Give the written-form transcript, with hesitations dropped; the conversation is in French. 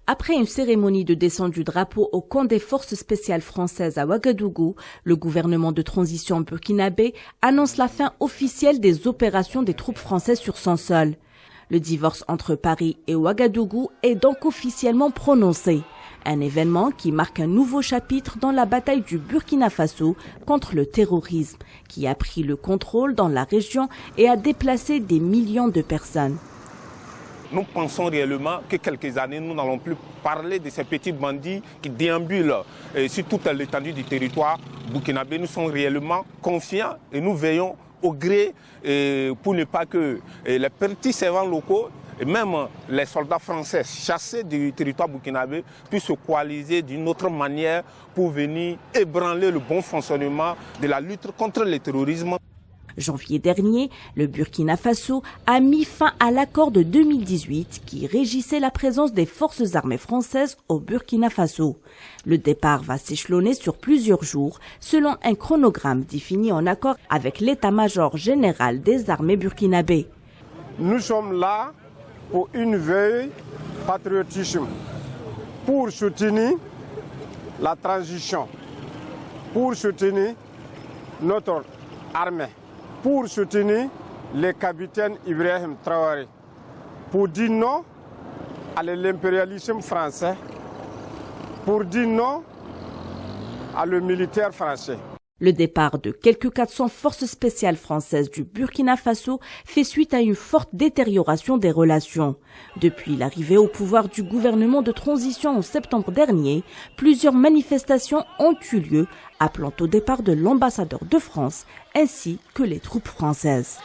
Après une cérémonie de descente du drapeau au camp des forces spéciales françaises à Ouagadougou, le gouvernement de transition burkinabé annonce la fin officielle des opérations des troupes françaises sur son sol. Le divorce entre Paris et Ouagadougou est donc officiellement prononcé. Un événement qui marque un nouveau chapitre dans la bataille du Burkina Faso contre le terrorisme, qui a pris le contrôle dans la région et a déplacé des millions de personnes. Nous pensons réellement que quelques années, nous n'allons plus parler de ces petits bandits qui déambulent sur toute l'étendue du territoire burkinabé. Nous sommes réellement confiants et nous veillons au gré pour ne pas que les petits servants locaux et même les soldats français chassés du territoire burkinabé puissent se coaliser d'une autre manière pour venir ébranler le bon fonctionnement de la lutte contre le terrorisme. Janvier dernier, le Burkina Faso a mis fin à l'accord de 2018 qui régissait la présence des forces armées françaises au Burkina Faso. Le départ va s'échelonner sur plusieurs jours selon un chronogramme défini en accord avec l'état-major général des armées burkinabées. Nous sommes là pour une veille patriotisme, pour soutenir la transition, pour soutenir notre armée, pour soutenir le capitaine Ibrahim Traoré, pour dire non à l'impérialisme français, pour dire non à le militaire français. Le départ de quelques 400 forces spéciales françaises du Burkina Faso fait suite à une forte détérioration des relations. Depuis l'arrivée au pouvoir du gouvernement de transition en septembre dernier, plusieurs manifestations ont eu lieu, appelant au départ de l'ambassadeur de France ainsi que les troupes françaises.